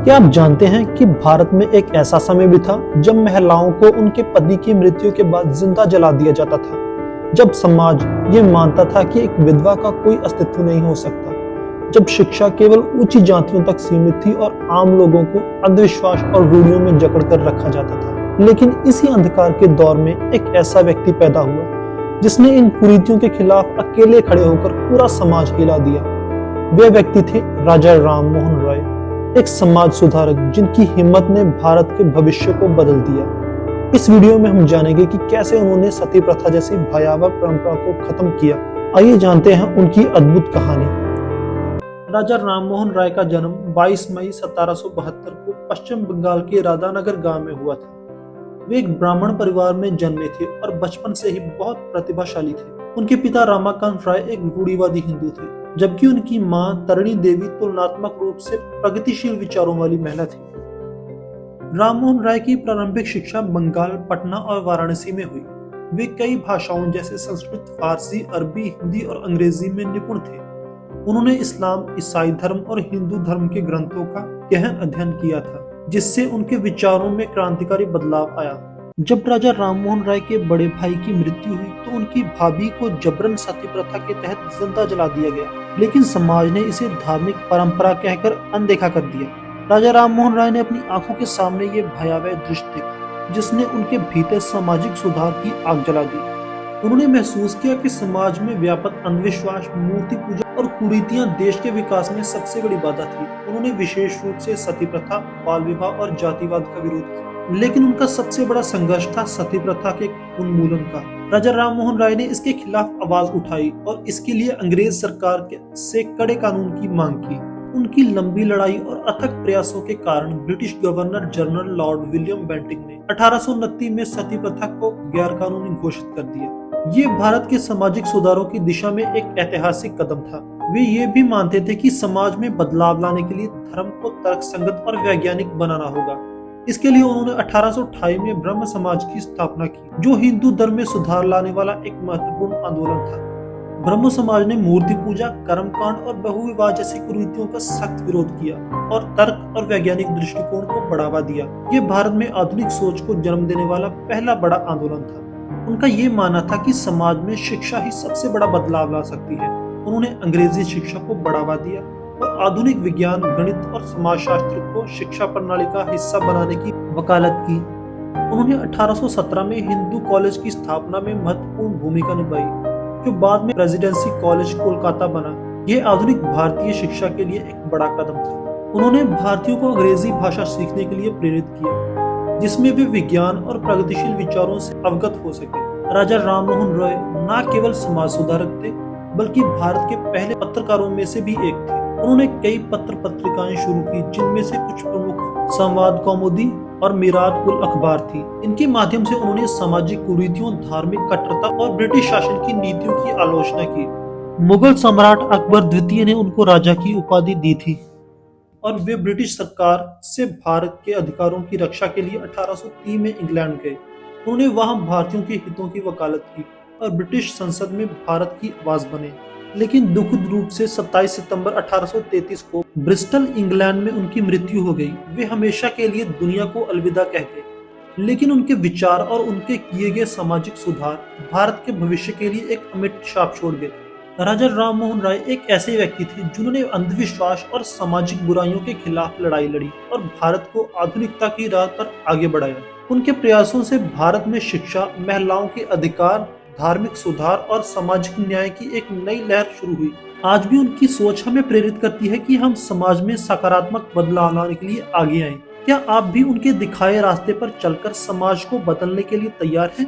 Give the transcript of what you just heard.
क्या आप जानते हैं कि भारत में एक ऐसा समय भी था जब महिलाओं को उनके पति की मृत्यु के बाद जिंदा जला दिया जाता था, जब समाज ये मानता था कि एक विधवा का कोई अस्तित्व नहीं हो सकता, जब शिक्षा केवल ऊंची जातियों तक सीमित थी और आम लोगों को अंधविश्वास और रूढ़ियों में जकड़ कर रखा जाता था। लेकिन इसी अंधकार के दौर में एक ऐसा व्यक्ति पैदा हुआ जिसने इन कुरीतियों के खिलाफ अकेले खड़े होकर पूरा समाज हिला दिया। वे व्यक्ति थे राजा राममोहन रॉय, एक समाज सुधारक जिनकी हिम्मत ने भारत के भविष्य को बदल दिया। इस वीडियो में हम जानेंगे कि कैसे उन्होंने सती प्रथा जैसी भयावह परंपरा को खत्म किया। आइए जानते हैं उनकी अद्भुत कहानी। राजा राममोहन राय का जन्म 22 मई 1772 को पश्चिम बंगाल के राधानगर गांव में हुआ था। वे एक ब्राह्मण परिवार में जन्मे थे और बचपन से ही बहुत प्रतिभाशाली थे। उनके पिता रामाकांत राय एक रूढ़िवादी हिंदू थे, जबकि उनकी मां तरिणी देवी तुलनात्मक रूप से प्रगतिशील विचारों वाली महिला थी। राममोहन राय की प्रारंभिक शिक्षा बंगाल, पटना और वाराणसी में हुई। वे कई भाषाओं जैसे संस्कृत, फारसी, अरबी, हिंदी और अंग्रेजी में निपुण थे। उन्होंने इस्लाम, ईसाई धर्म और हिंदू धर्म के ग्रंथों का गहन अध्ययन किया था, जिससे उनके विचारों में क्रांतिकारी बदलाव आया। जब राजा राममोहन राय के बड़े भाई की मृत्यु हुई तो उनकी भाभी को जबरन सती प्रथा के तहत जिंदा जला दिया गया, लेकिन समाज ने इसे धार्मिक परंपरा कहकर अनदेखा कर दिया। राजा राममोहन राय ने अपनी आंखों के सामने ये भयावह दृश्य देखा, जिसने उनके भीतर सामाजिक सुधार की आग जला दी। उन्होंने महसूस किया कि समाज में व्यापक अंधविश्वास, मूर्ति पूजा और कुरीतियां देश के विकास में सबसे बड़ी बाधा थी। उन्होंने विशेष रूप से सती प्रथा, बाल विवाह और जातिवाद का विरोध किया, लेकिन उनका सबसे बड़ा संघर्ष था सती प्रथा के उन्मूलन का। राजा राममोहन राय ने इसके खिलाफ आवाज उठाई और इसके लिए अंग्रेज सरकार से कड़े कानून की मांग की। उनकी लंबी लड़ाई और अथक प्रयासों के कारण British governor general Lord William Bentinck ने 1829 में सती प्रथा को गैर कानूनी घोषित कर दिया। ये भारत के सामाजिक सुधारों की दिशा में एक ऐतिहासिक कदम था। वे ये भी मानते थे कि समाज में बदलाव लाने के लिए धर्म को तर्कसंगत और वैज्ञानिक बनाना होगा। इसके लिए उन्होंने 1828 में ब्रह्म समाज की स्थापना की, जो हिंदू धर्म में सुधार लाने वाला एक महत्वपूर्ण आंदोलन था। ब्रह्म समाज ने मूर्ति पूजा, कर्मकांड और बहुविवाह जैसी कुरीतियों का सख्त विरोध किया और तर्क और वैज्ञानिक दृष्टिकोण को बढ़ावा दिया। ये भारत में आधुनिक सोच को जन्म देने वाला पहला बड़ा आंदोलन था। उनका ये मानना था कि समाज में शिक्षा ही सबसे बड़ा बदलाव ला सकती है। उन्होंने अंग्रेजी शिक्षा को बढ़ावा दिया और आधुनिक विज्ञान, गणित और समाजशास्त्र को शिक्षा प्रणाली का हिस्सा बनाने की वकालत की। उन्होंने 1817 में हिंदू कॉलेज की स्थापना में महत्वपूर्ण भूमिका निभाई, जो बाद में प्रेसिडेंसी कॉलेज कोलकाता बना। यह आधुनिक भारतीय शिक्षा के लिए एक बड़ा कदम था। उन्होंने भारतीयों को अंग्रेजी भाषा सीखने के लिए प्रेरित किया, जिसमें वे विज्ञान और प्रगतिशील विचारों से अवगत हो सके। राजा राममोहन रॉय न केवल समाज सुधारक थे, बल्कि भारत के पहले पत्रकारों में से भी एक थे। उन्होंने कई पत्र पत्रिकाएं शुरू की, जिनमें से कुछ प्रमुख संवाद कौमुदी और मिरात उल अखबार थी। इनके माध्यम से उन्होंने सामाजिक कुरीतियों, धार्मिक कट्टरता और ब्रिटिश शासन की नीतियों की आलोचना की। मुगल सम्राट अकबर द्वितीय ने उनको राजा की उपाधि दी थी और वे ब्रिटिश सरकार से भारत के अधिकारों की रक्षा के लिए 1830 में इंग्लैंड गए। उन्होंने वहां भारतीयों के हितों की वकालत की और ब्रिटिश संसद में भारत की आवाज बने। लेकिन दुखद रूप से 27 सितंबर 1833 को ब्रिस्टल, इंग्लैंड में उनकी मृत्यु हो गई। वे हमेशा के लिए दुनिया को अलविदा कह गए, लेकिन उनके विचार और उनके किए गए सामाजिक सुधार भारत के भविष्य के लिए एक अमिट छाप छोड़ गए। राजा राममोहन राय एक ऐसे व्यक्ति थे जिन्होंने अंधविश्वास और सामाजिक बुराइयों के खिलाफ लड़ाई लड़ी और भारत को आधुनिकता की राह पर आगे बढ़ाया। उनके प्रयासों से भारत में शिक्षा, महिलाओं के अधिकार, धार्मिक सुधार और सामाजिक न्याय की एक नई लहर शुरू हुई। आज भी उनकी सोच हमें प्रेरित करती है कि हम समाज में सकारात्मक बदलाव लाने के लिए आगे आएं। क्या आप भी उनके दिखाए रास्ते पर चलकर समाज को बदलने के लिए तैयार हैं?